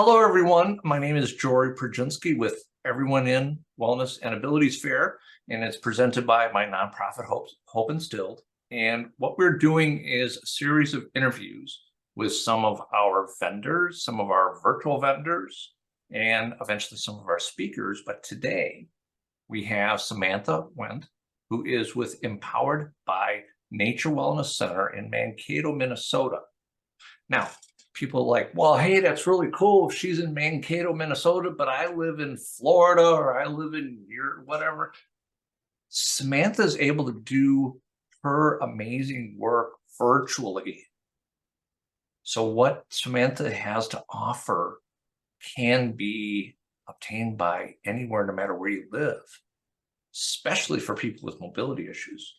Hello, everyone. My name is Jory Przynski with Everyone in Wellness and Abilities Fair, and it's presented by my nonprofit Hope Instilled. And what we're doing is a series of interviews with some of our vendors, some of our virtual vendors, and eventually some of our speakers. But today we have Samantha Wendt, who is with Empowered by Nature Wellness Center in Mankato, Minnesota. Now, people are like, well, hey, that's really cool if she's in Mankato, Minnesota, but I live in Florida or I live in whatever. Samantha's able to do her amazing work virtually. So what Samantha has to offer can be obtained by anywhere, no matter where you live, especially for people with mobility issues.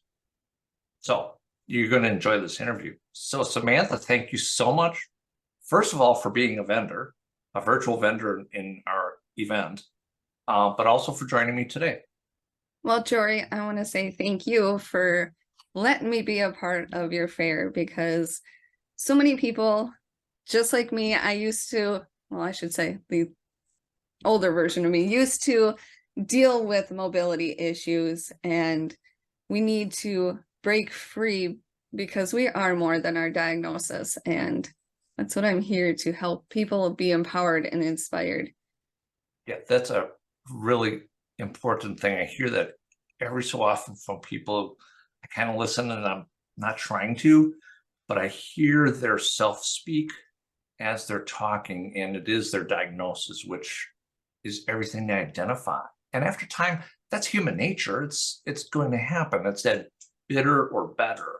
So you're going to enjoy this interview. So Samantha, thank you so much. First of all, for being a vendor, a virtual vendor in our event, but also for joining me today. Well, Jory, I want to say thank you for letting me be a part of your fair, because so many people, just like me, I should say the older version of me, used to deal with mobility issues, and we need to break free because we are more than our diagnosis. And that's what I'm here to help people be empowered and inspired. Yeah, that's a really important thing. I hear that every so often from people. I kind of listen, and I'm not trying to, but I hear their self-speak as they're talking, and it is their diagnosis, which is everything they identify. And after time, that's human nature. It's going to happen. It's that bitter or better.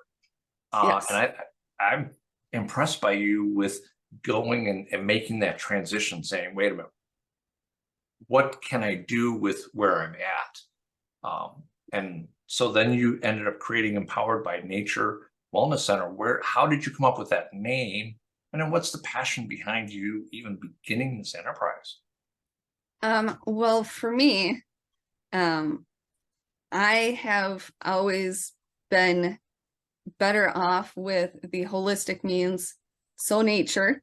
Yes. And I'm impressed by you with going and making that transition, saying, wait a minute, what can I do with where I'm at? And so then you ended up creating Empowered by Nature Wellness Center. How did you come up with that name? And then what's the passion behind you even beginning this enterprise? Well, for me, I have always been better off with the holistic means, so nature,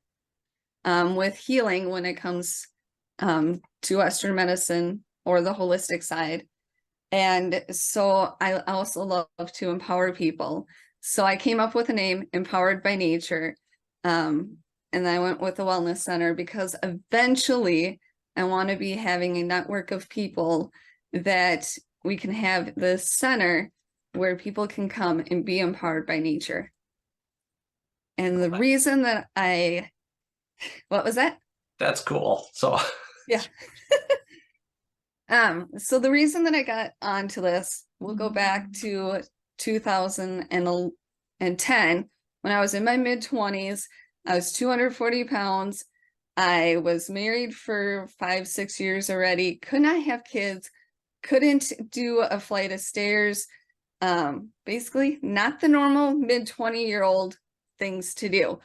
with healing when it comes to Western medicine or the holistic side. And so I also love to empower people. So I came up with a name, Empowered by Nature. And I went with the Wellness Center because eventually I want to be having a network of people that we can have this center where people can come and be empowered by nature. And the reason that what was that? That's cool. So yeah. So the reason that I got onto this, we'll go back to 2010 when I was in my mid-20s. I was 240 pounds. I was married for 5-6 years already. Could not have kids. Couldn't do a flight of stairs. Basically not the normal mid-20-year-old things to do.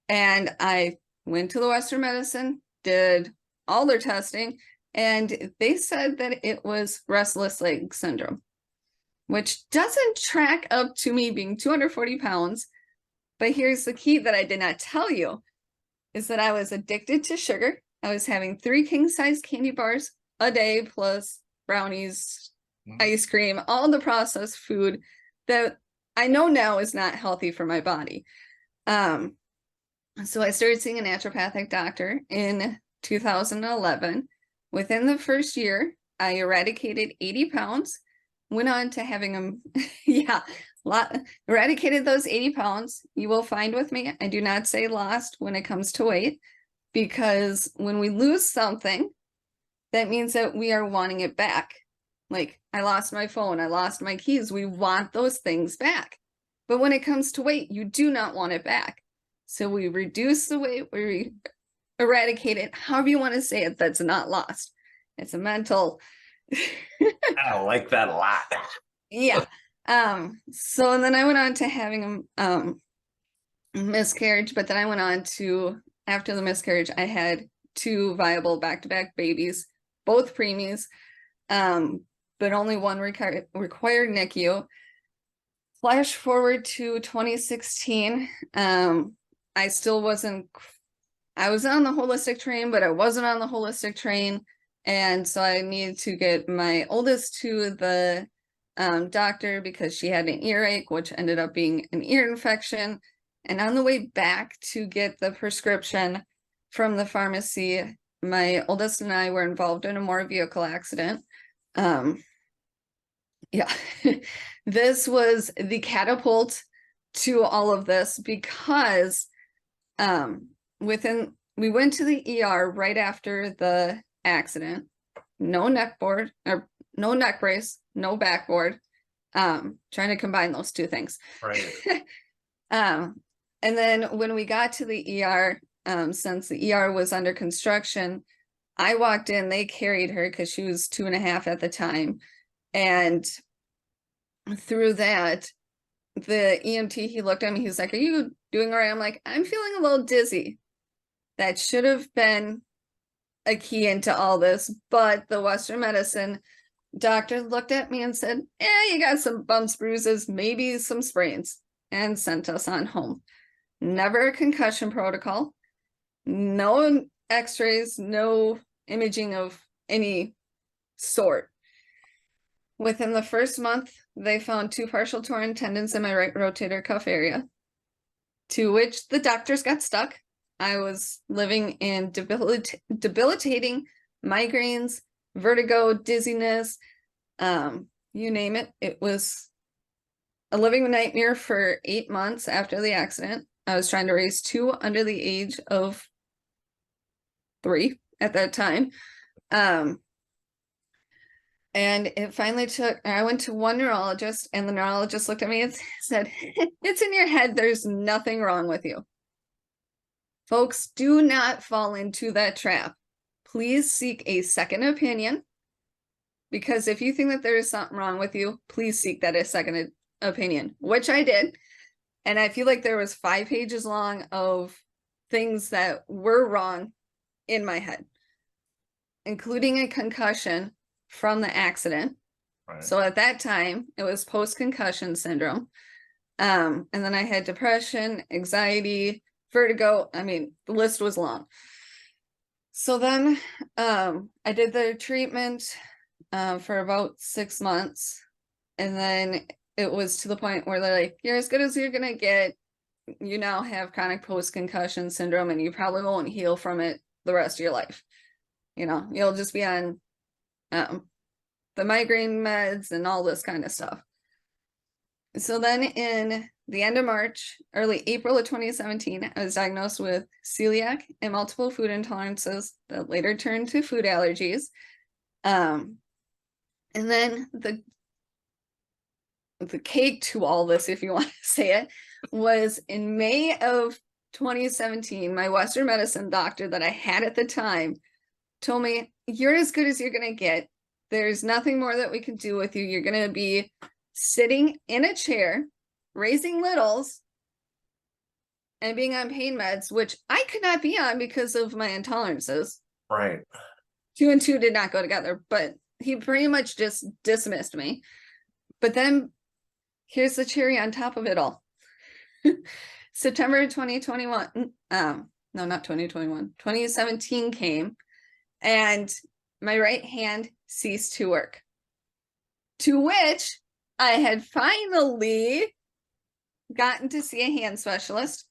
And I went to the Western medicine, did all their testing, and they said that it was restless leg syndrome, which doesn't track up to me being 240 pounds. But here's the key that I did not tell you, is that I was addicted to sugar. I was having 3 king-size candy bars a day, plus brownies, ice cream, all the processed food that I know now is not healthy for my body. So I started seeing a naturopathic doctor in 2011. Within the first year, I eradicated 80 pounds, went on to having them, eradicated those 80 pounds. You will find with me, I do not say lost when it comes to weight, because when we lose something, that means that we are wanting it back. Like, I lost my phone, I lost my keys. We want those things back. But when it comes to weight, you do not want it back. So we reduce the weight, we eradicate it, however you want to say it, that's not lost. It's a mental. I like that a lot. Yeah. So then I went on to having a miscarriage, but then I went on to, after the miscarriage, I had 2 viable back-to-back babies, both preemies, but only one required NICU. Flash forward to 2016, I still wasn't I was on the holistic train, but I wasn't on the holistic train. And so I needed to get my oldest to the doctor because she had an earache, which ended up being an ear infection. And on the way back to get the prescription from the pharmacy, my oldest and I were involved in a motor vehicle accident. Yeah, this was the catapult to all of this because we went to the ER right after the accident. No neck board or no neck brace, no backboard. Trying to combine those two things. Right. And then when we got to the ER, since the ER was under construction, I walked in, they carried her because she was 2.5 at the time. And through that, the EMT, he looked at me, he's like, "Are you doing all right?" I'm like, "I'm feeling a little dizzy." That should have been a key into all this, but the Western medicine doctor looked at me and said, you got some bumps, bruises, maybe some sprains, and sent us on home. Never a concussion protocol, no x-rays, no imaging of any sort. Within the first month, they found 2 partial torn tendons in my right rotator cuff area, to which the doctors got stuck. I was living in debilitating migraines, vertigo, dizziness, you name it. It was a living nightmare for 8 months after the accident. I was trying to raise 2 under the age of 3 at that time. And it finally I went to one neurologist, and the neurologist looked at me and said, "It's in your head. There's nothing wrong with you." Folks, do not fall into that trap. Please seek a second opinion, because if you think that there is something wrong with you, please seek that a second opinion, which I did. And I feel like there was 5 pages long of things that were wrong in my head, including a concussion from the accident. Right. So at that time, it was post-concussion syndrome. And then I had depression, anxiety, vertigo. I mean, the list was long. So then I did the treatment for about 6 months. And then it was to the point where they're like, "You're as good as you're going to get. You now have chronic post-concussion syndrome, and you probably won't heal from it the rest of your life. You know, you'll just be on the migraine meds and all this kind of stuff." So then in the end of March, early April of 2017, I was diagnosed with celiac and multiple food intolerances that later turned to food allergies. And then the cake to all this, if you want to say it, was in May of 2017, my Western medicine doctor that I had at the time told me, "You're as good as you're going to get. There's nothing more that we can do with you. You're going to be sitting in a chair, raising littles, and being on pain meds," which I could not be on because of my intolerances. Right. 2 and 2 did not go together, but he pretty much just dismissed me. But then here's the cherry on top of it all. September 2021, no, not 2021, 2017 came, and my right hand ceased to work. To which I had finally gotten to see a hand specialist,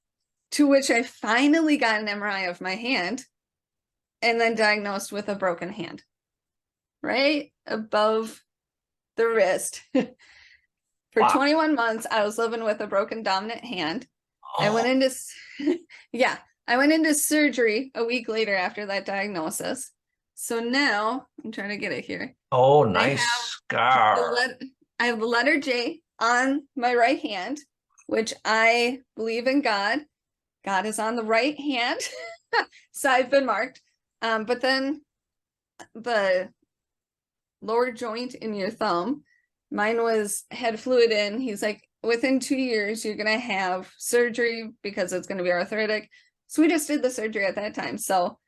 to which I finally got an MRI of my hand, and then diagnosed with a broken hand, right above the wrist. For Wow. 21 months, I was living with a broken dominant hand. I Oh, went into, yeah, I went into surgery a week later after that diagnosis. So now I'm trying to get it here. oh, I nice have scar. I have the letter J on my right hand, which I believe in God. God is on the right hand. So I've been marked. But then the lower joint in your thumb, mine had fluid in. He's like, "Within 2 years, you're going to have surgery because it's going to be arthritic." So we just did the surgery at that time. So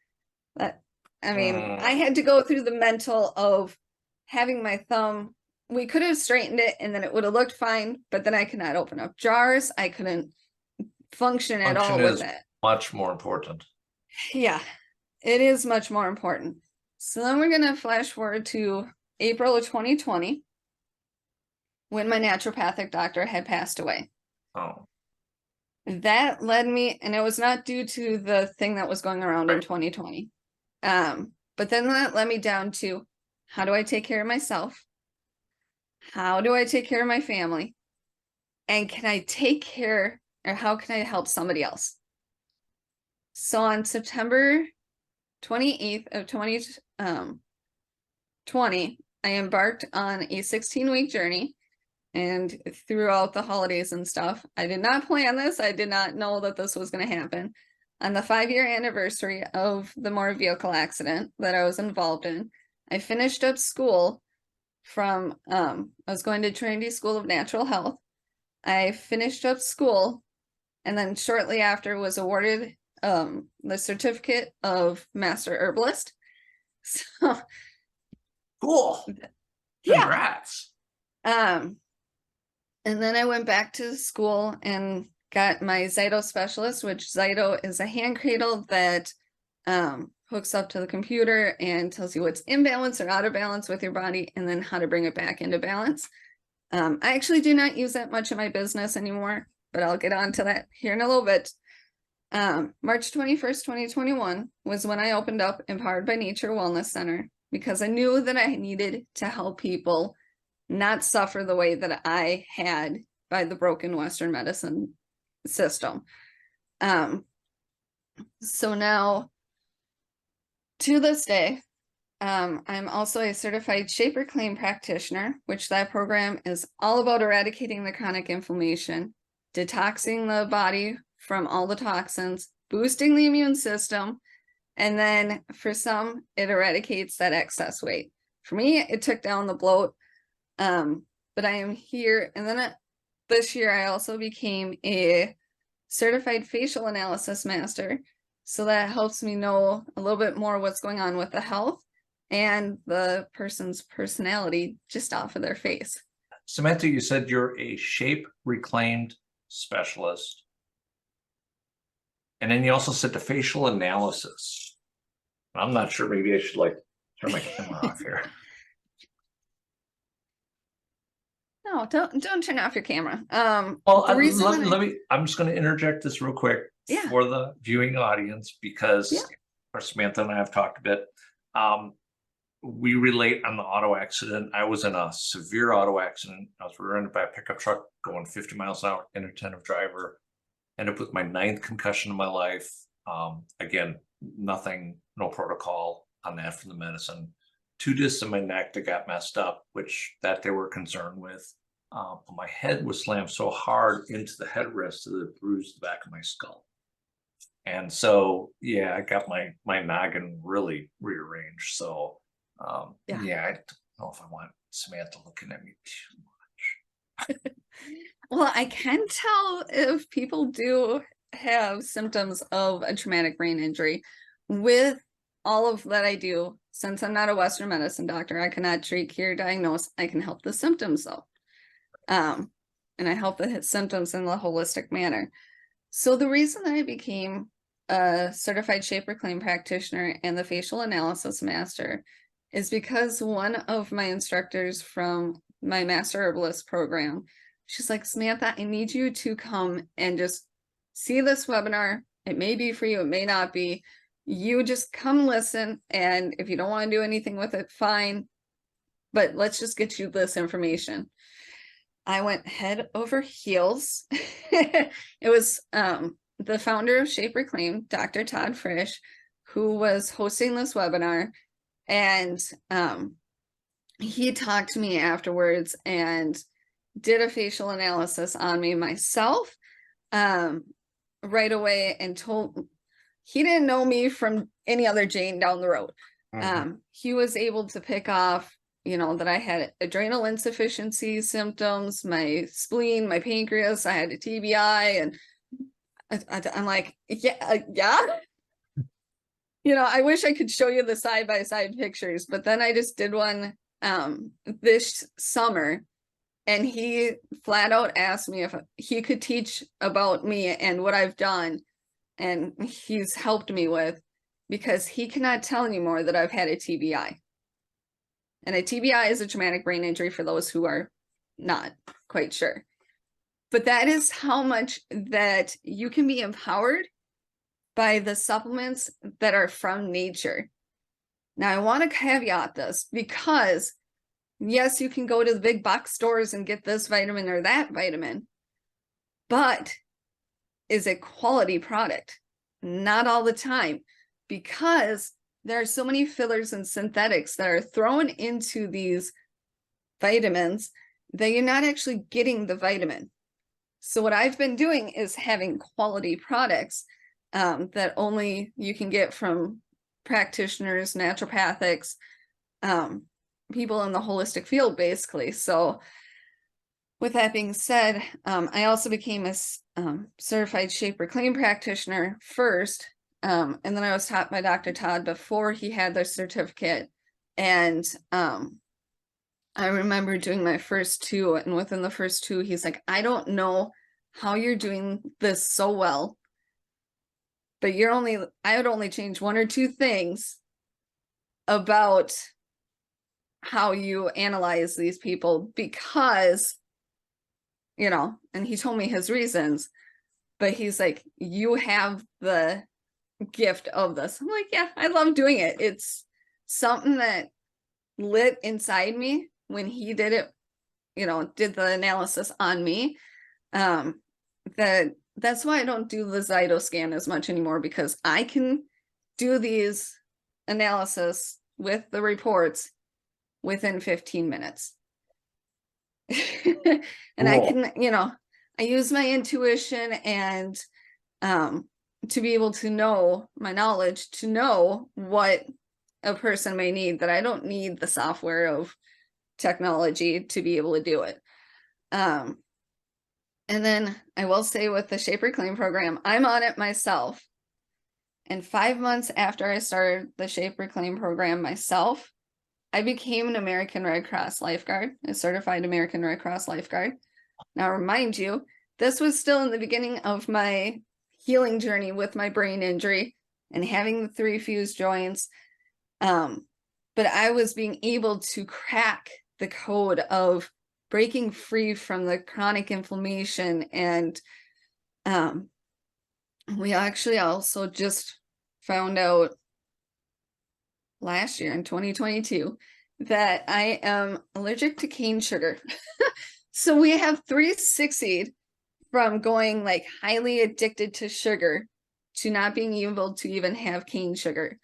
that, I mean, I had to go through the mental of having my thumb. We could have straightened it and then it would have looked fine, but then I could not open up jars. I couldn't function at all Function with is it. much more important. Yeah, it is much more important. So then we're gonna flash forward to April of 2020 when my naturopathic doctor had passed away. Oh, That led me, and it was not due to the thing that was going around in right. 2020. But then that led me down to, how do I take care of myself? How do I take care of my family? And can I take care, or how can I help somebody else? So on September 28th of 2020, I embarked on a 16-week journey. And throughout the holidays and stuff, I did not plan this. I did not know that this was going to happen. On the 5-year anniversary of the motor vehicle accident that I was involved in, I finished up school from, I was going to Trinity School of Natural Health. I finished up school, and then shortly after was awarded the certificate of Master Herbalist. So Cool. yeah. Congrats. And then I went back to school and got my ZYTO specialist, which ZYTO is a hand cradle that hooks up to the computer and tells you what's in balance or out of balance with your body, and then how to bring it back into balance. I actually do not use that much in my business anymore, but I'll get on to that here in a little bit. March 21st, 2021 was when I opened up Empowered by Nature Wellness Center, because I knew that I needed to help people not suffer the way that I had by the broken Western medicine system. So now, to this day, I'm also a certified shape reclaim practitioner, which that program is all about eradicating the chronic inflammation, detoxing the body from all the toxins, boosting the immune system, and then for some, it eradicates that excess weight. For me, it took down the bloat. But I am here, and then this year I also became a certified facial analysis master, so that helps me know a little bit more what's going on with the health and the person's personality just off of their face. Samantha, you said you're a shape reclaimed specialist. And then you also said the facial analysis. I'm not sure, maybe I should like turn my camera off here. No, don't turn off your camera. Well, The reason let me, I'm just going to interject this real quick Yeah. for the viewing audience, because Yeah. or Samantha and I have talked a bit. We relate on the auto accident. I was in a severe auto accident. I was rear-ended by a pickup truck going 50 miles an hour, inattentive driver. Ended up with my 9th concussion of my life. Again, nothing, no protocol on that from the medicine. 2 discs in my neck that got messed up, which that they were concerned with. My head was slammed so hard into the headrest that it bruised the back of my skull. And so, yeah, I got my noggin really rearranged. So, Yeah. yeah, I don't know if I want Samantha looking at me too much. Well, I can tell if people do have symptoms of a traumatic brain injury. With all of that I do, since I'm not a Western medicine doctor, I cannot treat, cure, diagnose. I can help the symptoms though. And I help the symptoms in a holistic manner. So the reason that I became a certified shape reclaim practitioner and the facial analysis master is because one of my instructors from my Master Herbalist program, she's like, Samantha, I need you to come and just see this webinar. It may be for you, it may not be. You just come listen, and if you don't want to do anything with it, fine. But let's just get you this information. I went head over heels. It was the founder of Shape Reclaim, Dr. Todd Frisch, who was hosting this webinar. And he talked to me afterwards and did a facial analysis on me myself right away, and told, he didn't know me from any other Jane down the road. He was able to pick off, you know, that I had adrenal insufficiency symptoms, my spleen, my pancreas, I had a TBI, and I'm like, yeah. You know, I wish I could show you the side-by-side pictures, but then I just did one this summer, and he flat out asked me if he could teach about me and what I've done, and he's helped me with. because he cannot tell anymore that I've had a TBI. And a TBI is a traumatic brain injury for those who are not quite sure. But that is how much that you can be empowered by the supplements that are from nature. Now, I want to caveat this because, yes, you can go to the big box stores and get this vitamin or that vitamin, but is it quality product? Not all the time, because there are so many fillers and synthetics that are thrown into these vitamins that you're not actually getting the vitamin. So what I've been doing is having quality products that only you can get from practitioners, naturopathics, people in the holistic field, basically. So with that being said, I also became a certified shape reclaim practitioner first. And then I was taught by Dr. Todd before he had the certificate. And I remember doing my first two, and within the first two, he's like, I don't know how you're doing this so well, but I would only change one or two things about how you analyze these people, because, you know, and he told me his reasons, but he's like, you have the gift of this. I'm like, yeah, I love doing it. It's something that lit inside me when he did it, you know, did the analysis on me. That's why I don't do the ZYTO scan as much anymore, because I can do these analysis with the reports within 15 minutes. And cool. I can, you know, I use my intuition and to be able to know my knowledge, to know what a person may need, that I don't need the software of technology to be able to do it. And then I will say, with the Shape Reclaim program, I'm on it myself. And 5 months after I started the Shape Reclaim program myself, I became an American Red Cross lifeguard, a certified American Red Cross lifeguard. Now, remind you, this was still in the beginning of my healing journey with my brain injury and having the 3 fused joints. But I was being able to crack the code of breaking free from the chronic inflammation. And we actually also just found out last year in 2022 that I am allergic to cane sugar. So we have 360 from going like highly addicted to sugar to not being able to even have cane sugar.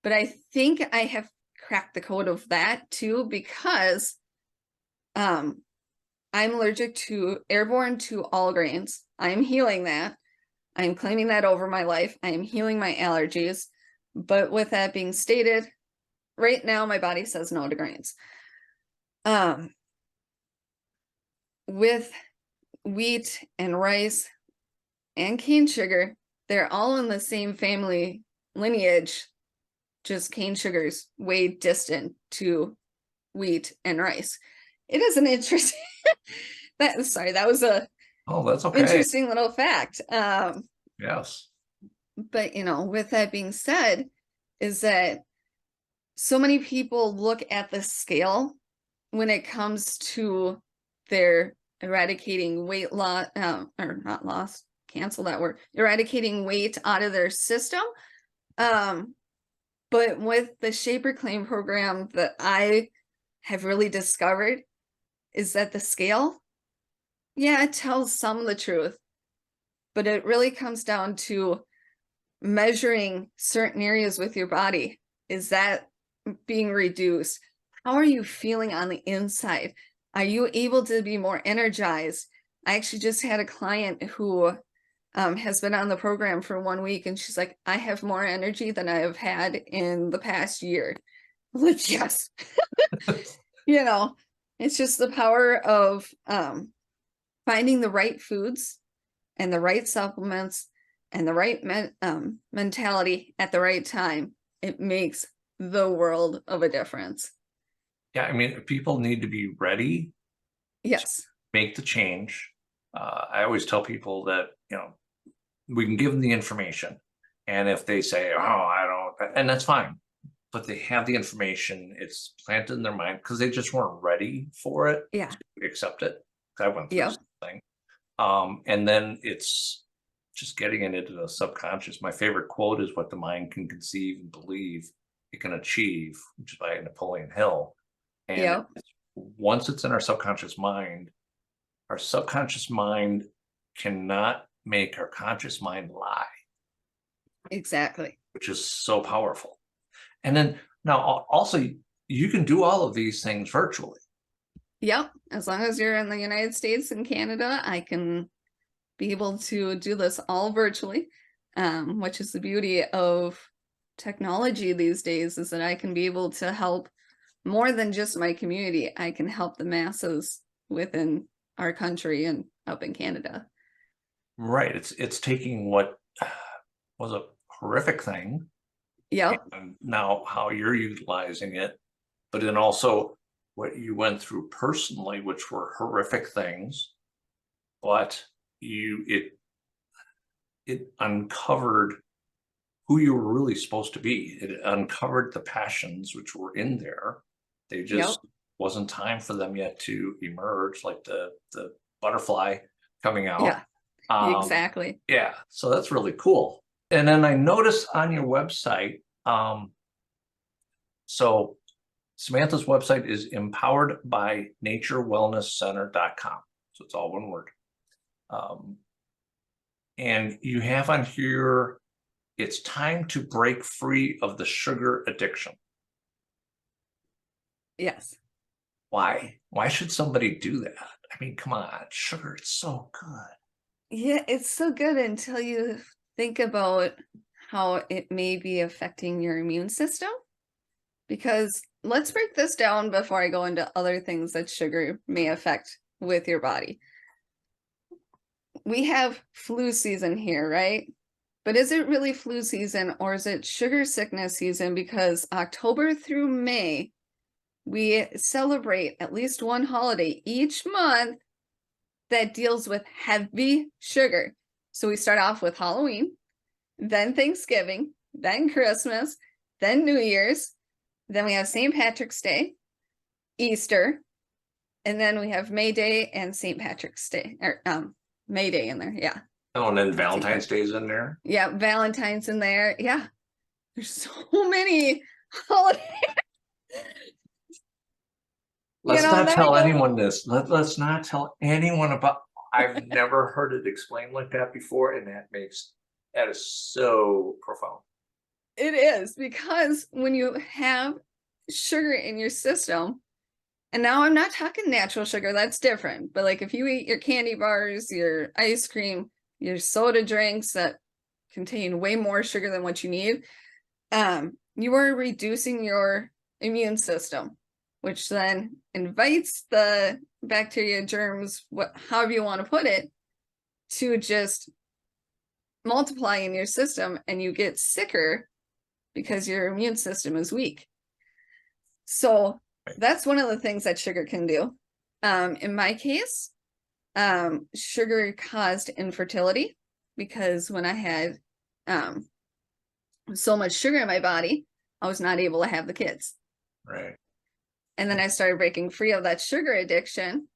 But I think I have cracked the code of that too, because I'm allergic to airborne to all grains. I'm healing that. I'm claiming that over my life. I am healing my allergies. But with that being stated, right now my body says no to grains. With wheat and rice and cane sugar, they're all in the same family lineage, just cane sugar's way distant to wheat and rice. It is an interesting that was a that's okay. Interesting little fact. Yes. But you know, with that being said, is that so many people look at the scale when it comes to their eradicating weight loss, or not loss, cancel that word, eradicating weight out of their system. But with the Shape Reclaim program, that I have really discovered is that the scale, yeah, it tells some of the truth, but it really comes down to measuring certain areas with your body. Is that being reduced? How are you feeling on the inside? Are you able to be more energized? I actually just had a client who has been on the program for 1 week, and she's like, I have more energy than I have had in the past year. I'm like, yes. You know, it's just the power of finding the right foods and the right supplements and the right mentality at the right time. It makes the world of a difference. Yeah, I mean, people need to be ready. Yes. To make the change. I always tell people that, you know, we can give them the information, and if they say, oh, I don't and that's fine. But they have the information, it's planted in their mind because they just weren't ready for it Yeah. to accept it. 'Cause I went through Yep. the same thing. And then it's just getting it into the subconscious. My favorite quote is what the mind can conceive and believe it can achieve, which is by Napoleon Hill. And Yep. once it's in our subconscious mind cannot make our conscious mind lie, Exactly. which is so powerful. And then now also you can do all of these things virtually. Yep. As long as you're in the United States and Canada, I can be able to do this all virtually, which is the beauty of technology these days, is that I can be able to help more than just my community. I can help the masses within our country and up in Canada. Right. It's taking what was a horrific thing Yep. and now how you're utilizing it, but then also what you went through personally, which were horrific things, but it uncovered who you were really supposed to be. It uncovered the passions which were in there. They just wasn't time for them yet to emerge, like the butterfly coming out. Yeah. Exactly. Yeah, so that's really cool. And then I noticed on your website, so Samantha's website is empoweredbynaturewellnesscenter.com. So it's all one word. And you have on here, it's time to break free of the sugar addiction. Yes. Why? Why should somebody do that? I mean, come on, sugar, it's so good. Yeah, it's so good until you think about how it may be affecting your immune system. Because let's break this down before I go into other things that sugar may affect with your body. We have flu season here, right? But is it really flu season or is it sugar sickness season? Because October through May, we celebrate at least one holiday each month that deals with heavy sugar. So we start off with Halloween, then Thanksgiving, then Christmas, then New Year's, then we have St. Patrick's Day, Easter, and then we have May Day and St. Patrick's Day, or May Day in there, yeah. Oh, and then Valentine's Day's in there. Yeah, Valentine's in there, yeah. There's so many holidays. Let's not then tell anyone this. Let's not tell anyone about. I've never heard it explained like that before, and that is so profound. It is, because when you have sugar in your system, and now I'm not talking natural sugar, that's different, but like if you eat your candy bars, your ice cream, your soda drinks that contain way more sugar than what you need, you are reducing your immune system, which then invites the bacteria, germs, however you want to put it, to just multiply in your system, and you get sicker because your immune system is weak. So that's one of the things that sugar can do. In my case, sugar caused infertility, because when I had so much sugar in my body, I was not able to have the kids. Right. And then I started breaking free of that sugar addiction,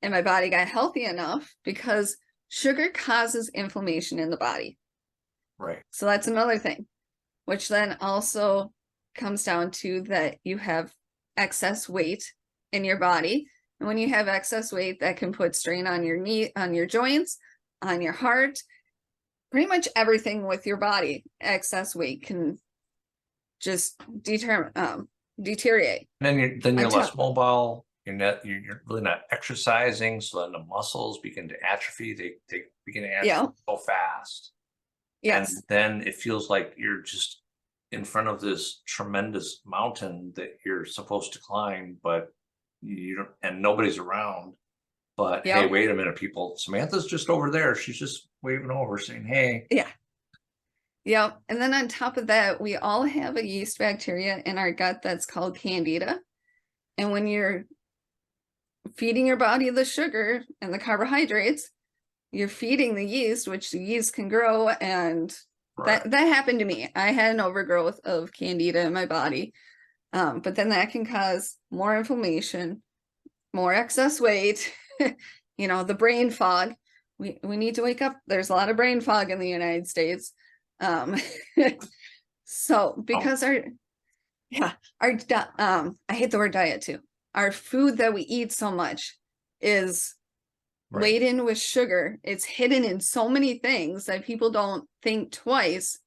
and my body got healthy enough, because sugar causes inflammation in the body. Right. So that's another thing, which then also comes down to that you have excess weight in your body. And when you have excess weight, that can put strain on your knee, on your joints, on your heart, pretty much everything with your body. Excess weight can just deteriorate. Then you're less Until- mobile. You're really not exercising, so then the muscles begin to atrophy. They begin to atrophy so fast. Yes. And then it feels like you're just in front of this tremendous mountain that you're supposed to climb, but you don't, and nobody's around. But hey, wait a minute, people. Samantha's just over there. She's just waving over saying, hey. Yeah. Yep. And then on top of that, we all have a yeast bacteria in our gut that's called Candida. And when you're feeding your body the sugar and the carbohydrates, you're feeding the yeast, which the yeast can grow and Right. That happened to me. I had an overgrowth of candida in my body. But then that can cause more inflammation, more excess weight, the brain fog. We need to wake up. There's a lot of brain fog in the United States. Um, so Oh, because I hate the word diet too. Our food that we eat so much is right. laden with sugar. It's hidden in so many things that people don't think twice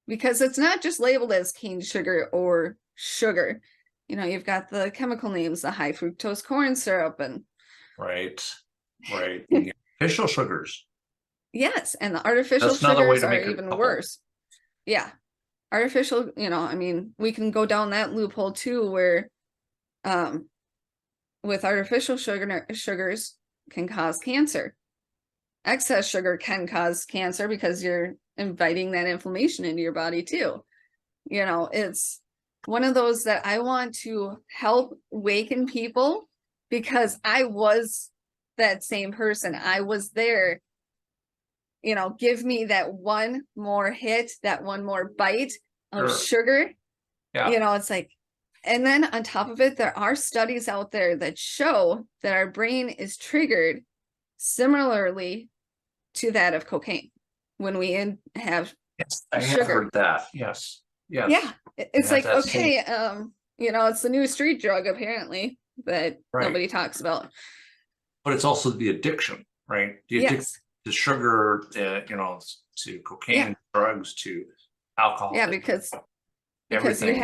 because it's not just labeled as cane sugar or sugar. You've got the chemical names, the high fructose corn syrup, and Right. Right. The artificial sugars. yes, and the artificial That's another way sugars to are make a even couple. worse. Yeah, artificial, we can go down that loophole too, where um with artificial sugars can cause cancer. Excess sugar can cause cancer because you're inviting that inflammation into your body too. It's one of those that I want to help waken people because I was that same person. I was there, give me that one more hit, that one more bite of Sure. sugar. Yeah. It's like, and then on top of it, there are studies out there that show that our brain is triggered similarly to that of cocaine when we have Yes, I have sugar. heard that. Yes. Yeah, Yes. It it's has like, that same, okay, it's the new street drug apparently that right. nobody talks about. But it's also the addiction, right? The addiction Yes. to sugar, to Yeah. cocaine, drugs, to alcohol, Yeah, because everything.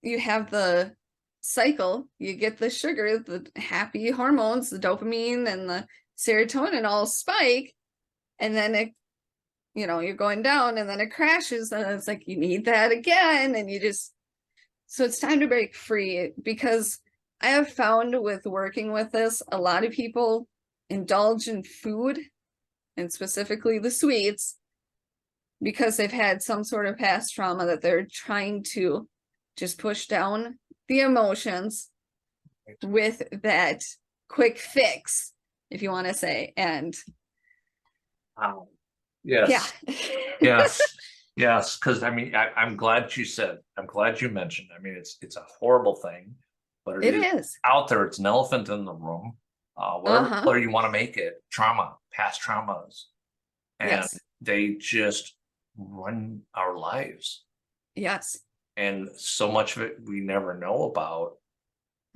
you have the cycle, you get the sugar, the happy hormones, the dopamine and the serotonin all spike, and then you're going down and then it crashes and it's like you need that again and so it's time to break free because I have found with working with this, a lot of people indulge in food and specifically the sweets because they've had some sort of past trauma that they're trying to just push down the emotions with that quick fix, if you want to say. And Wow. yeah. Yes. Yes. Yes. Because I'm glad I'm glad you mentioned. It's a horrible thing, but it It is is. out there. It's an elephant in the room. Whatever Uh-huh. color you want to make it, trauma, past traumas, and Yes. they just run our lives. Yes. And so much of it we never know about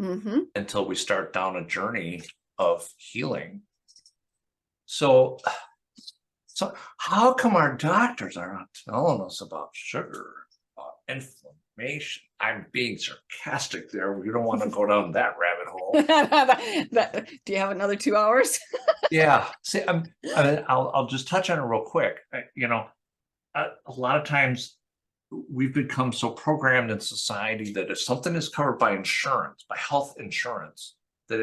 Mm-hmm. until we start down a journey of healing. So, so how come our doctors are not telling us about sugar, about inflammation? I'm being sarcastic there. We don't want to go down that rabbit hole. Do you have another 2 hours? Yeah. See, I'll just touch on it real quick. A lot of times we've become so programmed in society that if something is covered by insurance, by health insurance, that's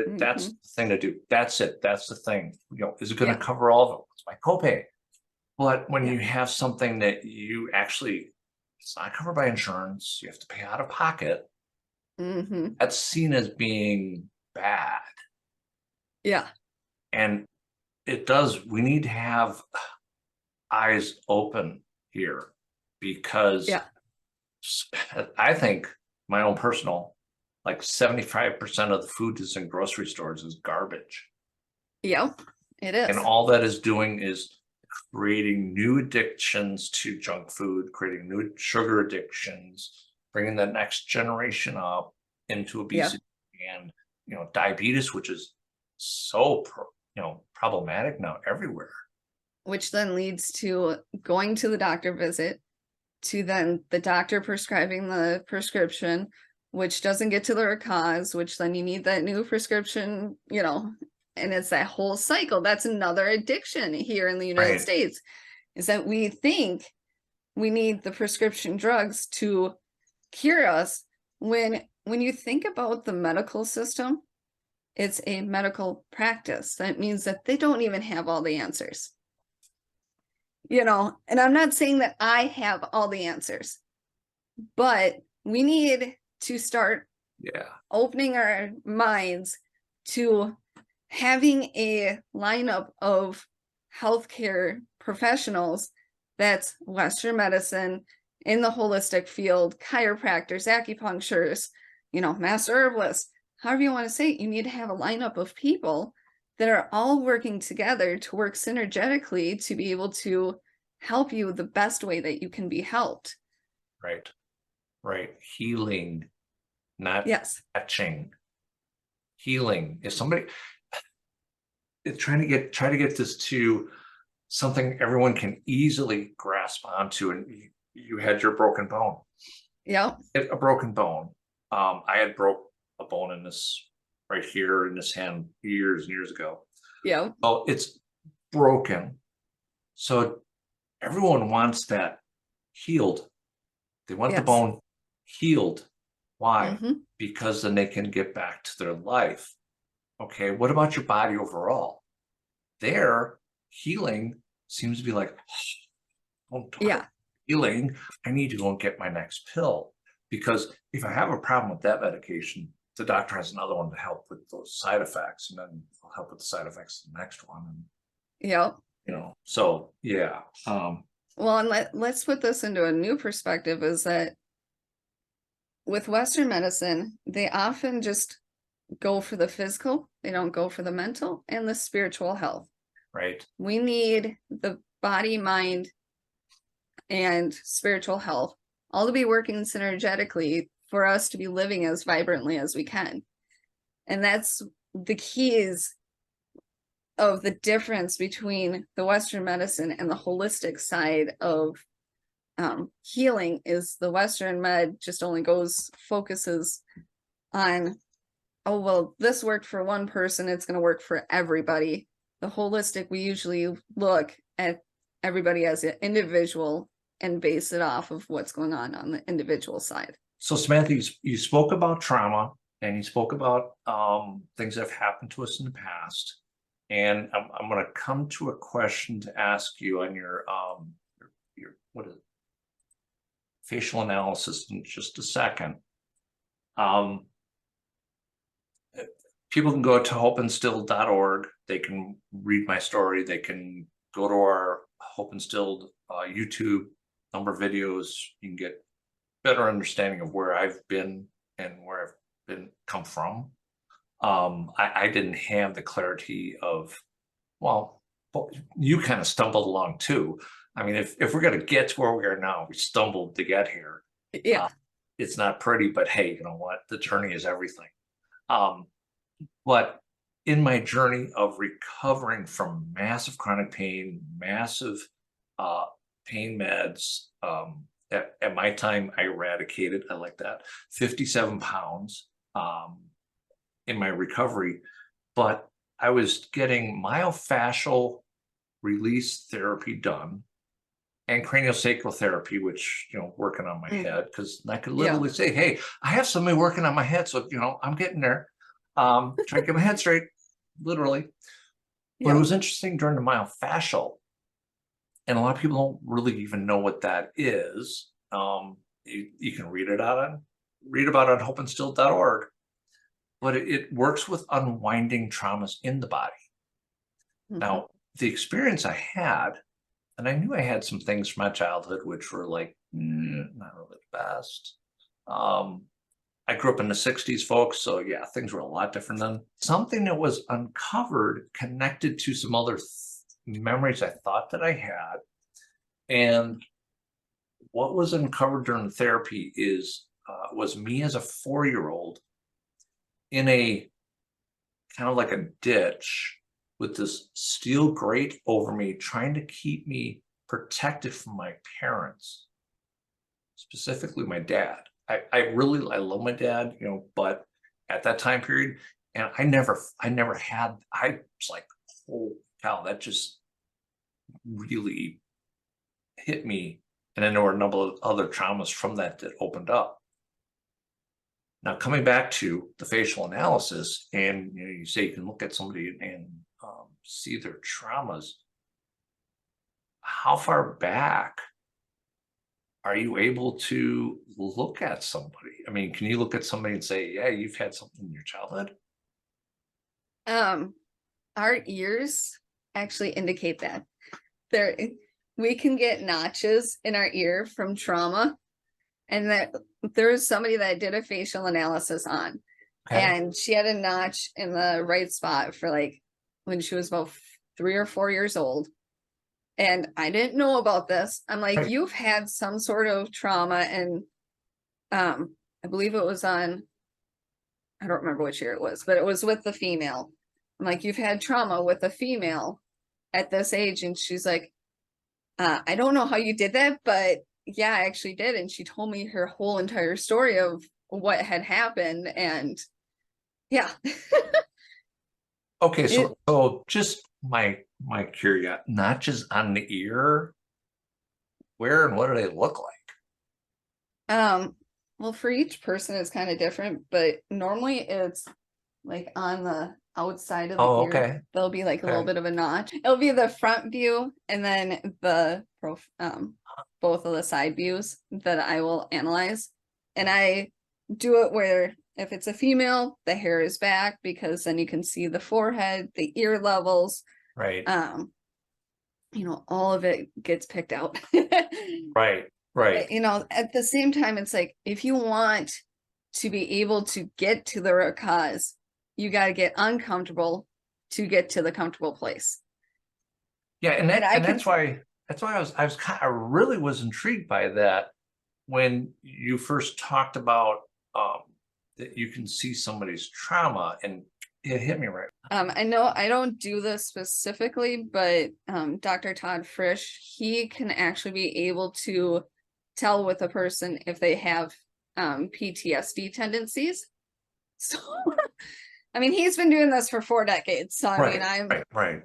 Mm-hmm. the thing to do. That's it. That's the thing. Is it going to Yeah. cover all of it? What's my copay? But when Yeah. you have something that you actually, it's not covered by insurance, you have to pay out of pocket, Mm-hmm. that's seen as being bad. Yeah. And we need to have eyes open here because Yeah. I think my own personal, like 75% of the food that's in grocery stores is garbage. Yep. It And is. all that is doing is creating new addictions to junk food, creating new sugar addictions, bringing the next generation up into Yeah. obesity and, diabetes, which is so, problematic now everywhere. Which then leads to going to the doctor visit, to then the doctor prescribing the prescription, which doesn't get to the root cause, which then you need that new prescription, and it's that whole cycle. That's another addiction here in the United Right. States, is that we think we need the prescription drugs to cure us when you think about the medical system, it's a medical practice. That means that they don't even have all the answers. And I'm not saying that I have all the answers, but we need to start opening our minds to having a lineup of healthcare professionals That's Western medicine in the holistic field, chiropractors, acupuncturists, master herbalists, however you want to say it. You need to have a lineup of people that are all working together to work synergetically to be able to help you the best way that you can be helped. Right. Right. Healing, not Yes. catching. Healing is somebody try to get this to something everyone can easily grasp onto. And you had your broken bone. Yep. A broken bone. I had broke a bone in this right here in this hand years and years ago. Yep. Oh, it's broken. So everyone wants that healed. They want the Yes. bone healed. Why? Mm-hmm. Because then they can get back to their life. Okay, what about your body overall? Their healing seems to be like, don't talk about healing. I need to go and get my next pill. Because if I have a problem with that medication, the doctor has another one to help with those side effects, and then I'll help with the side effects of the next one. And Yep. So yeah. Well, and let's put this into a new perspective, is that with Western medicine, they often just go for the physical. They don't go for the mental and the spiritual health. Right. We need the body, mind, and spiritual health all to be working synergetically for us to be living as vibrantly as we can. And that's the keys of the difference between the Western medicine and the holistic side of healing. Is the Western med just only focuses on, oh, well, this worked for one person, it's going to work for everybody. The holistic, we usually look at everybody as an individual and base it off of what's going on the individual side. So Samantha, you spoke about trauma, and you spoke about things that have happened to us in the past. And I'm going to come to a question to ask you on your what is it? Facial analysis in just a second. People can go to hopeandstilled.org. They can read my story. They can go to our Hope and Stilled YouTube number of videos. You can get better understanding of where I've been and where I've come from. I didn't have the clarity of, well, you kind of stumbled along too. I mean, if we're going to get to where we are now, we stumbled to get here. Yeah. It's not pretty, but hey, you know what? The journey is everything. But in my journey of recovering from massive chronic pain, massive pain meds, at my time, I eradicated, I like that, 57 pounds in my recovery. But I was getting myofascial release therapy done and craniosacral therapy, which, working on my head, because I could literally say, hey, I have somebody working on my head. So, I'm getting there. Trying to get my head straight, literally. But it was interesting during the myofascial, and a lot of people don't really even know what that is. You can read about it on hopeandstilled.org. But it works with unwinding traumas in the body. Mm-hmm. Now, the experience I had, and I knew I had some things from my childhood which were like not really the best. I grew up in the 60s, folks, so yeah, things were a lot different then. Something that was uncovered connected to some other memories I thought that I had. And what was uncovered during the therapy was me as a 4-year-old in a kind of like a ditch with this steel grate over me, trying to keep me protected from my parents, specifically my dad. I love my dad, but at that time period, and I was like, holy cow, that just really hit me. And then there were a number of other traumas from that opened up. Now, coming back to the facial analysis, and you say you can look at somebody and see their traumas. How far back are you able to look at somebody? I mean, can you look at somebody and say, yeah, you've had something in your childhood? Our ears actually indicate that. we can get notches in our ear from trauma. And that there was somebody that did a facial analysis on, Okay. and she had a notch in the right spot for like when she was about 3 or 4 years old. And I didn't know about this. I'm like, Right. you've had some sort of trauma, and I believe it was on, I don't remember which year it was, but it was with the female. I'm like, you've had trauma with a female at this age. And she's like, I don't know how you did that, but yeah, I actually did. And she told me her whole entire story of what had happened. And yeah, Okay, it, so just my curiosity, notches on the ear, where and what do they look like? well, for each person it's kind of different, but normally it's like on the outside of the Oh, ear. okay. There'll be like a little Okay. bit of a notch. It'll be the front view and then the both of the side views that I will analyze. And I do it where if it's a female, the hair is back, because then you can see the forehead, the ear levels, Right. all of it gets picked out. Right. Right. At the same time, it's like, if you want to be able to get to the root cause, you got to get uncomfortable to get to the comfortable place. Yeah, and And that I and can, that's why I really was intrigued by that when you first talked about that you can see somebody's trauma, and it hit me right. I know I don't do this specifically, but Dr. Todd Frisch, he can actually be able to tell with a person if they have PTSD tendencies. So, I mean, he's been doing this for 4 decades. So, I mean, Right.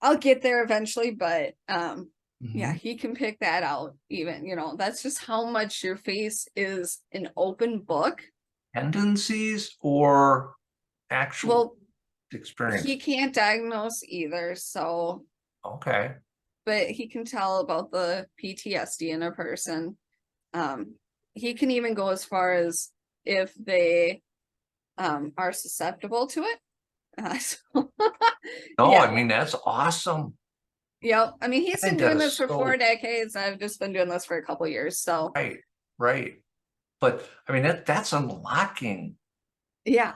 I'll get there eventually, but yeah, Mhm. he can pick that out even, that's just how much your face is an open book. Tendencies or actual Well, experience? he can't diagnose either, so, Okay. but he can tell about the PTSD in a person. He can even go as far as if they are susceptible to it. So, No, I yeah. mean, that's awesome. Yep. I mean, I he's been think that doing is this for 4 so decades. I've just been doing this for a couple years. So, right, right. But I mean, that's unlocking yeah.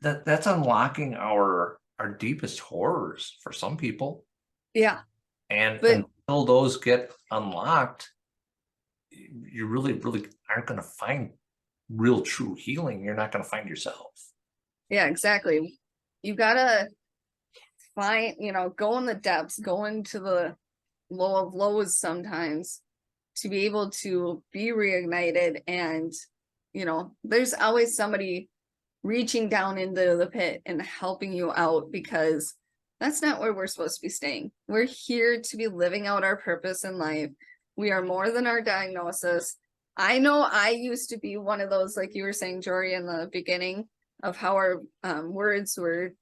that's unlocking our deepest horrors for some people. Yeah. And But until those get unlocked, you really aren't going to find real true healing. You're not going to find yourself. yeah, exactly. You gotta find, go in the depths, go into the low of lows sometimes to be able to be reignited. And, there's always somebody reaching down into the pit and helping you out, because that's not where we're supposed to be staying. We're here to be living out our purpose in life. We are more than our diagnosis. I know I used to be one of those, like you were saying, Jory, in the beginning, of how our words were,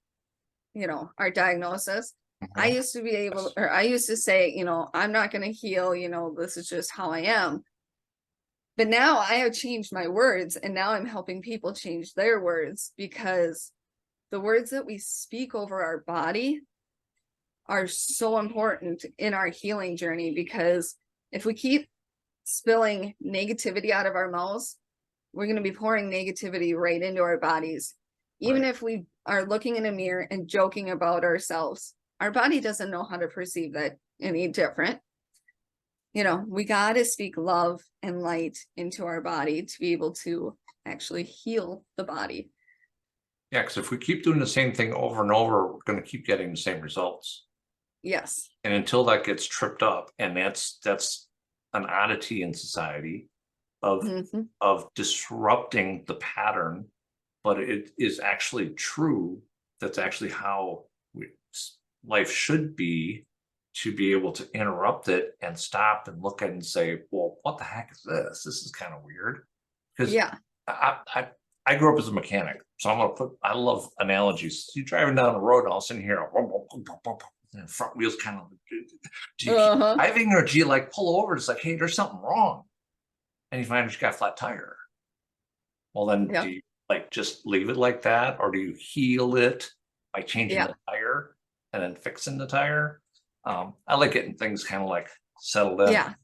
our diagnosis. I Mhm. used to be able, Yes. or I used to say, I'm not going to heal, this is just how I am. But now I have changed my words, and now I'm helping people change their words, because the words that we speak over our body are so important in our healing journey. Because if we keep spilling negativity out of our mouths, we're going to be pouring negativity right into our bodies. Even Right. if we are looking in a mirror and joking about ourselves, our body doesn't know how to perceive that any different. We got to speak love and light into our body to be able to actually heal the body. Yeah, because if we keep doing the same thing over and over, we're going to keep getting the same results. Yes. And until that gets tripped up, and that's an oddity in society of Mm-hmm. disrupting the pattern, but it is actually true. That's actually how life should to be able to interrupt it and stop and look at it and say, well, what the heck is this? This is kind of weird. Because Yeah. I grew up as a mechanic, so I love analogies. You're driving down the road and all of a sudden you hear and front wheels kind of, do you keep Uh-huh. driving, or do you like pull over? It's like, hey, there's something wrong. And you find out you got a flat tire. Well, then do Yep. you like just leave it like that, or do you heal it by changing Yeah. the tire and then fixing the tire? I like getting things kind of like settled in. Yeah.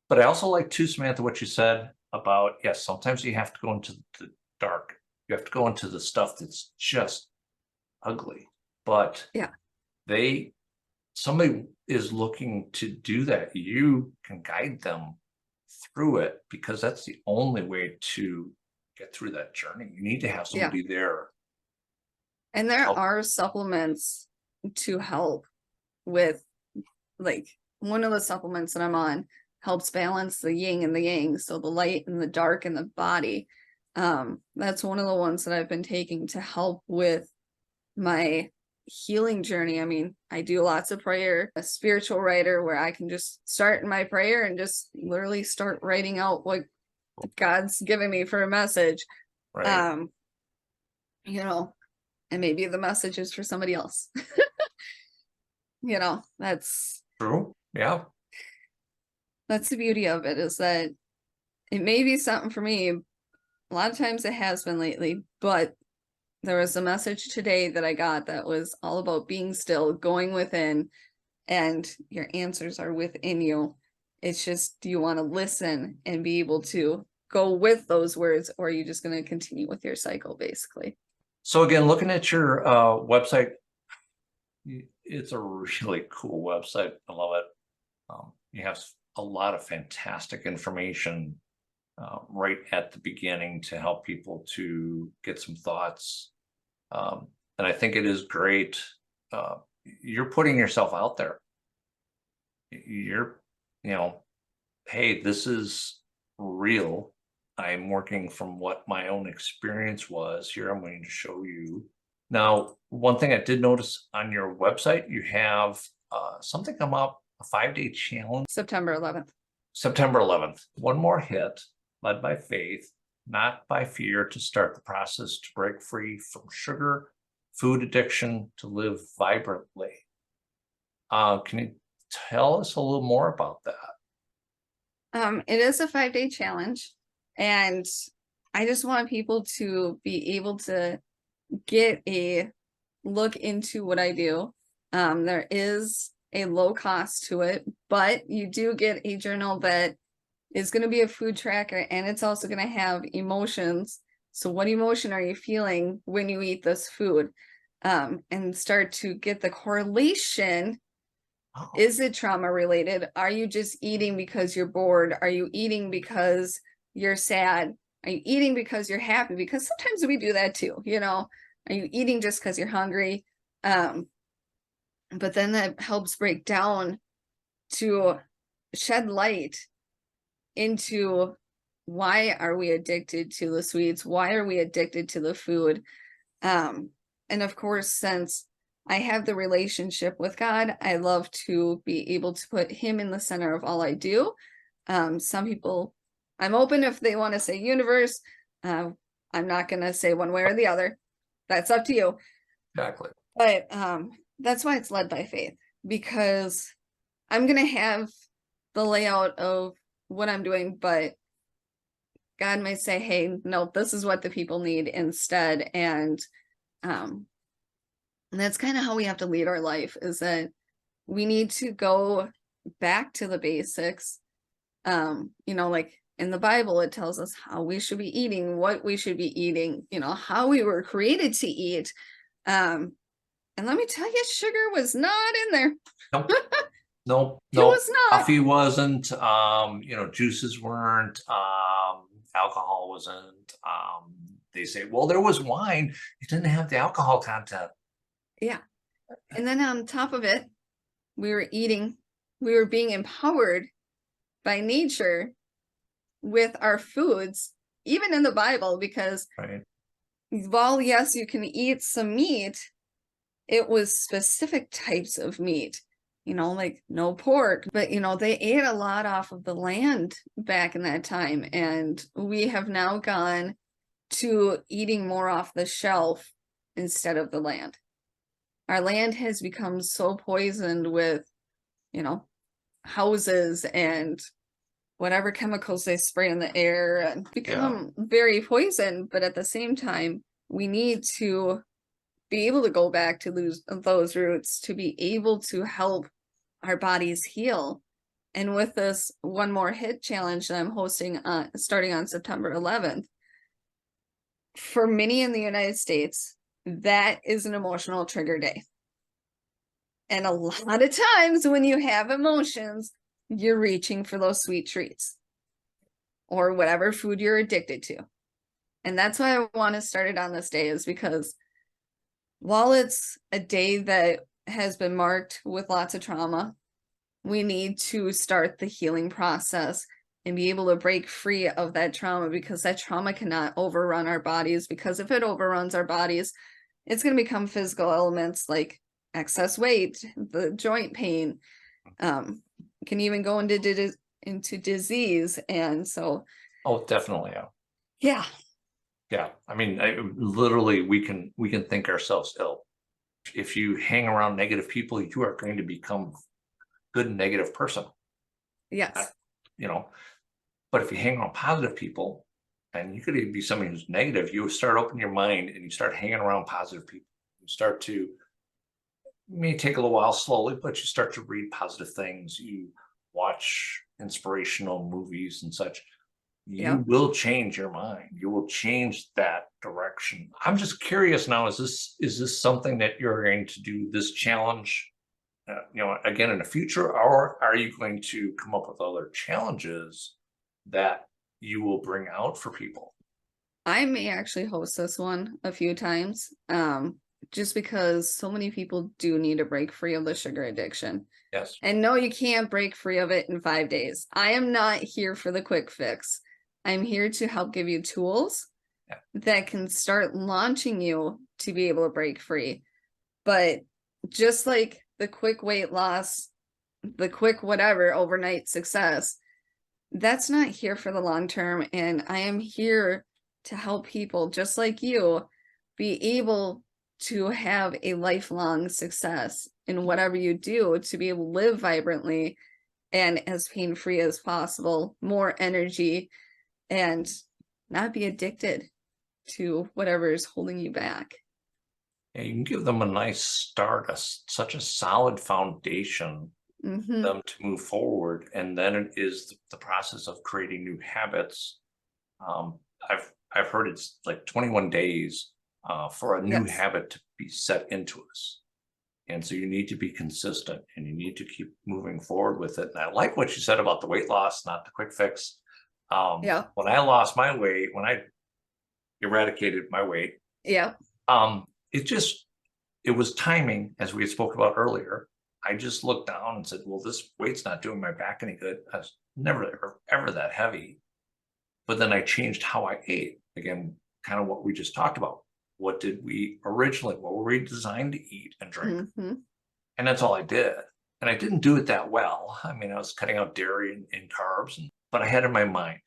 But I also like too, Samantha, what you said about, yes, sometimes you have to go into the dark. You have to go into the stuff that's just ugly. But Yeah. somebody is looking to do that. You can guide them through it, because that's the only way to get through that journey. You need to have Yeah. somebody there. And there Help. are supplements to help with, like, one of the supplements that I'm on helps balance the yin and the yang, so the light and the dark in the body. That's one of the ones that I've been taking to help with my healing journey. I mean, I do lots of prayer, a spiritual writer where I can just start in my prayer and just literally start writing out what God's given me for a message. Right. You know, and maybe the message is for somebody else. You know, that's True. Yeah. the beauty of it, is that it may be something for me. A lot of times it has been lately, but there was a message today that I got that was all about being still, going within, and your answers are within you. It's just, do you want to listen and be able to go with those words, or are you just going to continue with your cycle, basically? So again, looking at your website, it's a really cool website. I love it. You have a lot of fantastic information right at the beginning to help people to get some thoughts. And I think it is great. You're putting yourself out there. You're, hey, this is real. I'm working from what my own experience was. Here, I'm going to show you. Now, one thing I did notice on your website, you have something come up, a 5-day challenge. September 11th. September 11th. One more hit, led by faith, not by fear, to start the process to break free from sugar, food addiction, to live vibrantly. Can you tell us a little more about that? It is a 5-day challenge, and I just want people to be able to get a look into what I do. There is a low cost to it, but you do get a journal that is going to be a food tracker, and it's also going to have emotions. So what emotion are you feeling when you eat this food? And start to get the correlation. Oh, Is it trauma related? Are you just eating because you're bored? Are you eating because you're sad? Are you eating because you're happy? Because sometimes we do that too, you know. Are you eating just because you're hungry? But then that helps break down to shed light into, why are we addicted to the sweets? Why are we addicted to the food? And of course, since I have the relationship with God, I love to be able to put him in the center of all I do. Some people, I'm open if they want to say universe. I'm not going to say one way or the other. That's up to you. exactly. But that's why it's led by faith, because I'm going to have the layout of what I'm doing, but God might say, hey, no, this is what the people need instead. And that's kind of how we have to lead our life, is that we need to go back to the basics. Like in the Bible, it tells us how we should be eating, what we should be eating, how we were created to eat. And let me tell you, sugar was not in there. Nope. Nope. It was not. Coffee wasn't, juices weren't, alcohol wasn't. They say, well, there was wine. It didn't have the alcohol content. Yeah. And then on top of it, we were being empowered by nature with our foods, even in the Bible, because Right. while, yes, you can eat some meat, it was specific types of meat, like no pork, but, they ate a lot off of the land back in that time. And we have now gone to eating more off the shelf instead of the land. Our land has become so poisoned with, houses and whatever chemicals they spray in the air, and become very poisoned. But at the same time, we need to be able to go back to those roots, to be able to help our bodies heal. And with this One More Hit challenge that I'm hosting starting on September 11th, for many in the United States, that is an emotional trigger day. And a lot of times when you have emotions, you're reaching for those sweet treats or whatever food you're addicted to. And that's why I want to start it on this day, is because while it's a day that has been marked with lots of trauma, we need to start the healing process and be able to break free of that trauma, because that trauma cannot overrun our bodies, because if it overruns our bodies, it's going to become physical elements like excess weight, the joint pain, can even go into disease. And so, Oh, definitely. Yeah. yeah. Yeah. I mean, literally, we can think ourselves ill. If you hang around negative people, you are going to become a good negative person. Yes. You know, but if you hang around positive people, and you could even be somebody who's negative, you start opening your mind and you start hanging around positive people. You start to, it may take a little while slowly, but you start to read positive things. You watch inspirational movies and such. You will change your mind. You will change that direction. I'm just curious now, is this something that you're going to do, this challenge, again in the future, or are you going to come up with other challenges that you will bring out for people? I may actually host this one a few times, just because so many people do need to break free of the sugar addiction. Yes. And no, you can't break free of it in 5 days. I am not here for the quick fix. I'm here to help give you tools that can start launching you to be able to break free. But just like the quick weight loss, the quick whatever overnight success, that's not here for the long term. And I am here to help people just like you be able to have a lifelong success in whatever you do, to be able to live vibrantly and as pain-free as possible, more energy, and not be addicted to whatever is holding you back. Yeah, you can give them a nice start, such a solid foundation for them to move forward, and then it is the process of creating new habits. I've heard it's like 21 days for a new habit to be set into us. And so you need to be consistent and you need to keep moving forward with it. And I like what you said about the weight loss, not the quick fix. When I lost my weight, when I eradicated my weight, it was timing, as we spoke about earlier. I just looked down and said, well, this weight's not doing my back any good. I was never ever that heavy. But then I changed how I ate. Again, kind of what we just talked about. What did we originally, what were we designed to eat and drink? And that's all I did. And I didn't do it that well. I mean, I was cutting out dairy and carbs, but I had in my mind.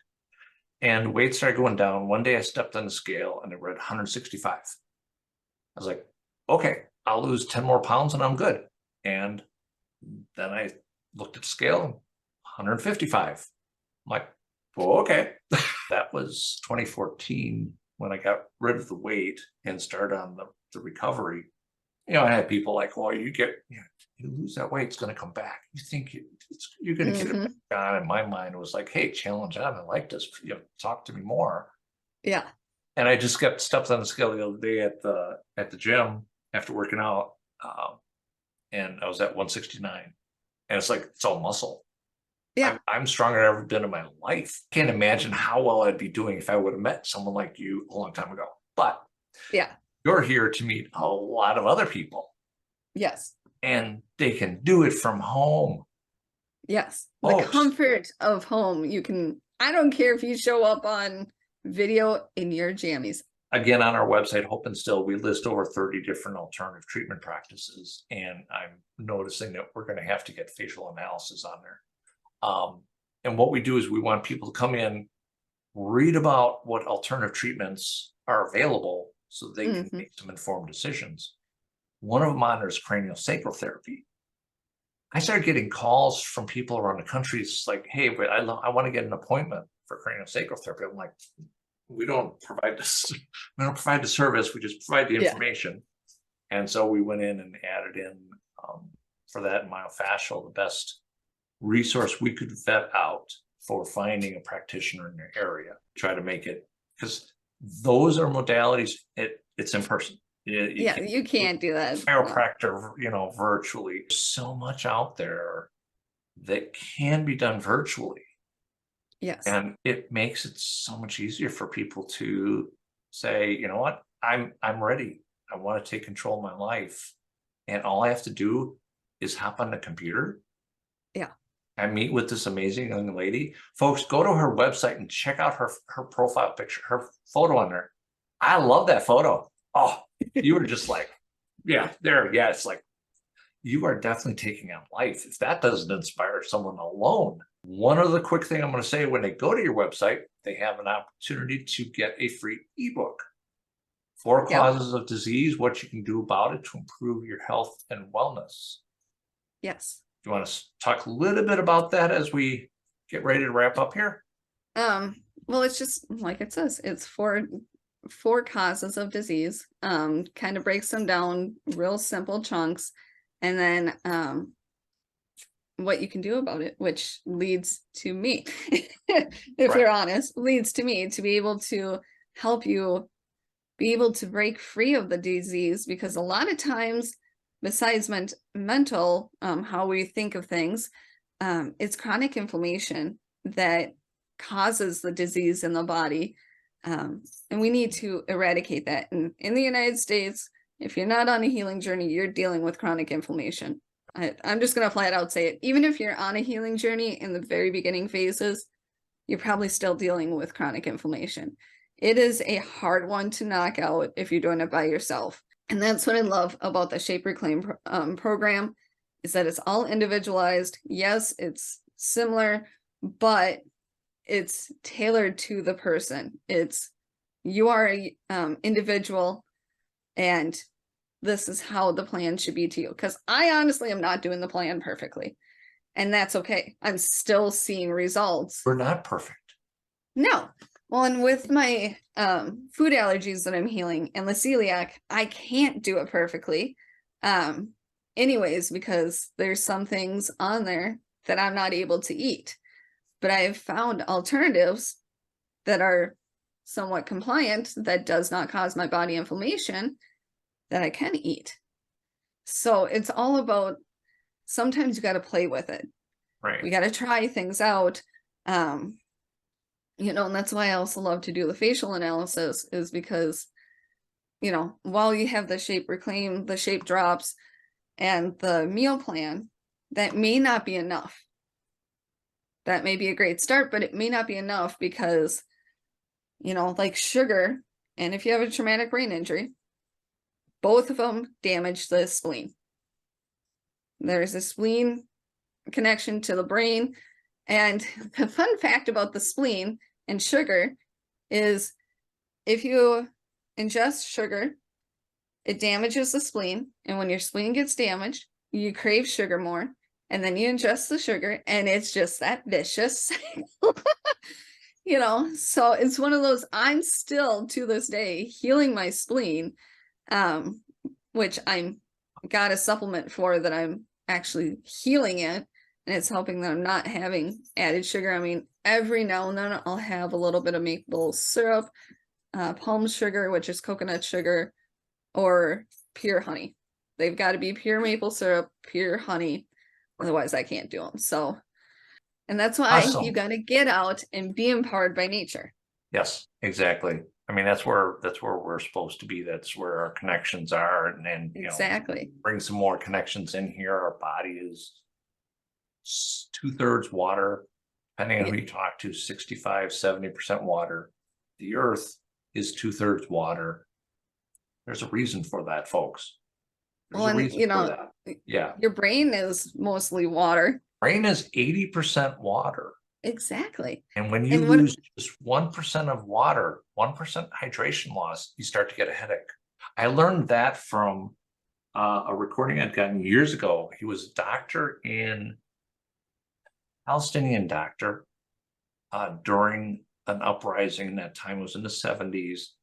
And weight started going down. One day I stepped on the scale and it read 165. I was like, okay, I'll lose 10 more pounds and I'm good. And then I looked at the scale, 155. I'm like, well, okay. That was 2014 when I got rid of the weight and started on the recovery. I had people like, well, you lose that weight, it's going to come back. You think you're going to get it back on. And my mind was like, hey, challenge on. I like this. Talk to me more. Yeah. And I just stepped on the scale the other day at the gym after working out. And I was at 169. And it's like, it's all muscle. Yeah. I'm stronger than I've ever been in my life. Can't imagine how well I'd be doing if I would have met someone like you a long time ago. But you're here to meet a lot of other people. Yes. And they can do it from home. Yes. The comfort of home. I don't care if you show up on video in your jammies. Again, on our website, Hope and Still, we list over 30 different alternative treatment practices. And I'm noticing that we're going to have to get facial analysis on there. And what we do is we want people to come in, read about what alternative treatments are available so they can make some informed decisions. One of them on there is craniosacral therapy. I started getting calls from people around the country. It's like, hey, but I want to get an appointment for craniosacral therapy. I'm like, we don't provide this. We don't provide the service. We just provide the information. And so we went in and added in for that myofascial, the best resource we could vet out for finding a practitioner in your area. Try to make it, because those are modalities. It's in person. Yeah, you can't do that. No. Chiropractor, virtually. There's so much out there that can be done virtually. Yes. And it makes it so much easier for people to say, you know what, I'm ready. I want to take control of my life. And all I have to do is hop on the computer. Yeah. I meet with this amazing young lady. Folks, go to her website and check out her profile picture, her photo on there. I love that photo. Oh, you were just like, yeah, there. Yeah, it's like, you are definitely taking on life. If that doesn't inspire someone alone. One other quick thing I'm going to say, when they go to your website, they have an opportunity to get a free ebook. 4 Causes of Disease, What You Can Do About It to Improve Your Health and Wellness. Yes. Do you want to talk a little bit about that as we get ready to wrap up here? Well, it's just like it says, it's four causes of disease. Kind of breaks them down real simple chunks, and then what you can do about it, which leads to me, if you're honest, leads to me to be able to help you be able to break free of the disease, because a lot of times, besides mental, how we think of things, it's chronic inflammation that causes the disease in the body. And we need to eradicate that. And in the United States, if you're not on a healing journey, you're dealing with chronic inflammation. I'm just going to flat out say it. Even if you're on a healing journey in the very beginning phases, you're probably still dealing with chronic inflammation. It is a hard one to knock out if you're doing it by yourself. And that's what I love about the Shape Reclaim program, is that it's all individualized. Yes, it's similar, but it's tailored to the person. You are an individual, and this is how the plan should be to you. Because I honestly am not doing the plan perfectly, and that's okay. I'm still seeing results. We're not perfect. No. Well, and with my food allergies that I'm healing and the celiac, I can't do it perfectly. Anyways, because there's some things on there that I'm not able to eat. But I've found alternatives that are somewhat compliant, that does not cause my body inflammation, that I can eat. So it's all about, sometimes you got to play with it. Right. We got to try things out. And that's why I also love to do the facial analysis, is because, while you have the Shape Reclaim, the Shape Drops, and the meal plan, that may not be enough. That may be a great start, but it may not be enough because, like sugar, and if you have a traumatic brain injury, both of them damage the spleen. There's a spleen connection to the brain. And the fun fact about the spleen and sugar is, if you ingest sugar, it damages the spleen. And when your spleen gets damaged, you crave sugar more. And then you ingest the sugar, and it's just that vicious cycle. So it's one of those, I'm still to this day healing my spleen, which I'm got a supplement for, that I'm actually healing it, and it's helping that I'm not having added sugar. I mean, every now and then I'll have a little bit of maple syrup, palm sugar, which is coconut sugar, or pure honey. They've got to be pure maple syrup, pure honey. Otherwise I can't do them. So, and that's why you got to get out and be empowered by nature. Yes, exactly. I mean, that's where we're supposed to be. That's where our connections are. And exactly. Bring some more connections in here. Our body is 2/3 water, depending on who you talk to, 65-70% water. The earth is 2/3 water. There's a reason for that, folks. There's a reason for that. Yeah. Your brain is mostly water. Brain is 80% water. Exactly. And when you lose just 1% of water, 1% hydration loss, you start to get a headache. I learned that from a recording I'd gotten years ago. He was a doctor, Palestinian doctor, during an uprising. That time was in the 70s.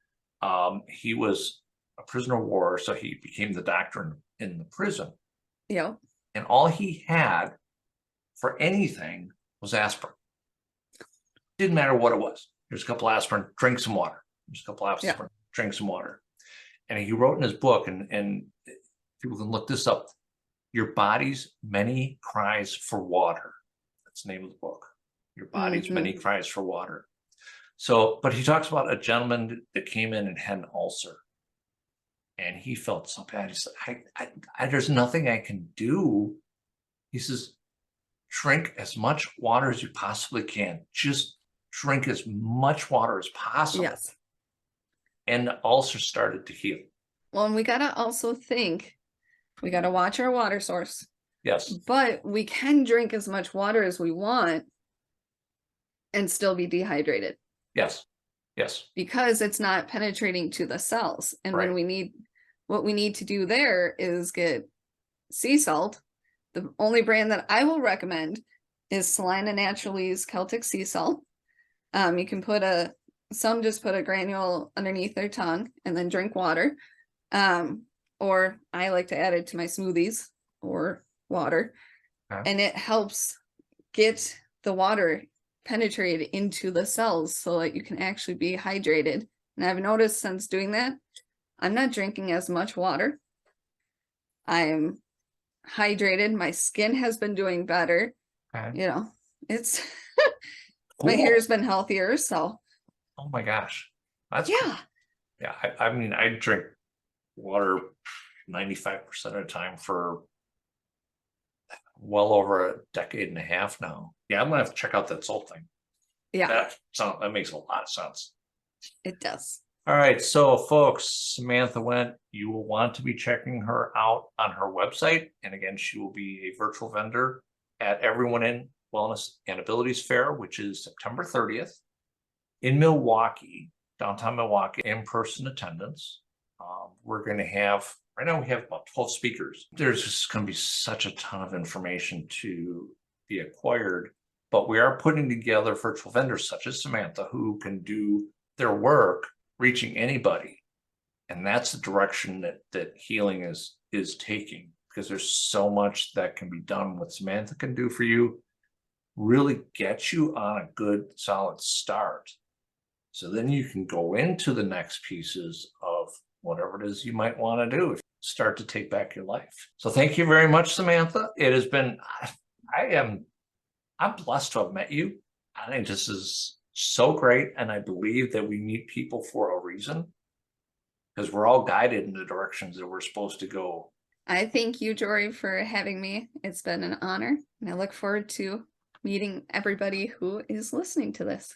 He was a prisoner of war, so he became the doctor in the prison. Yeah. And all he had for anything was aspirin. Didn't matter what it was. Here's a couple aspirin, drink some water. Here's a couple aspirin, drink some water. And he wrote in his book, and people can look this up, Your Body's Many Cries for Water. That's the name of the book. Your Body's Many Cries for Water. So, but he talks about a gentleman that came in and had an ulcer. And he felt so bad. He said, there's nothing I can do. He says, drink as much water as you possibly can. Just drink as much water as possible. Yes. And the ulcer started to heal. Well, and we got to also think, we got to watch our water source. Yes. But we can drink as much water as we want and still be dehydrated. Yes. Yes. Because it's not penetrating to the cells. And Right. when what we need to do there is get sea salt. The only brand that I will recommend is Salina Natural's Celtic sea salt. You can put some just put a granule underneath their tongue and then drink water. Or I like to add it to my smoothies or water. Okay. And it helps get the water penetrated into the cells so that you can actually be hydrated. And I've noticed since doing that, I'm not drinking as much water. I'm hydrated. My skin has been doing better. Okay. You know, it's Cool. my hair's been healthier. So, oh my gosh, that's yeah. cool. Yeah. I mean, I drink water 95% of the time for well over a decade and a half now. Yeah, I'm gonna have to check out that salt thing. Yeah, That makes a lot of sense. it does. All right, so folks, Samantha Wendt, you will want to be checking her out on her website. And again, she will be a virtual vendor at Everyone in Wellness and Abilities Fair, which is September 30th in Milwaukee, downtown Milwaukee, in-person attendance. We're going to have, right now we have about 12 speakers. There's just going to be such a ton of information to be acquired, but we are putting together virtual vendors such as Samantha who can do their work reaching anybody. And that's the direction that healing is taking, because there's so much that can be done. What Samantha can do for you really get you on a good solid start. So then you can go into the next pieces of whatever it is you might want to do, start to take back your life. So thank you very much, Samantha. It has been, I'm blessed to have met you. I think this is so great. And I believe that we meet people for a reason, because we're all guided in the directions that we're supposed to go. I thank you, Jory, for having me. It's been an honor, and I look forward to meeting everybody who is listening to this.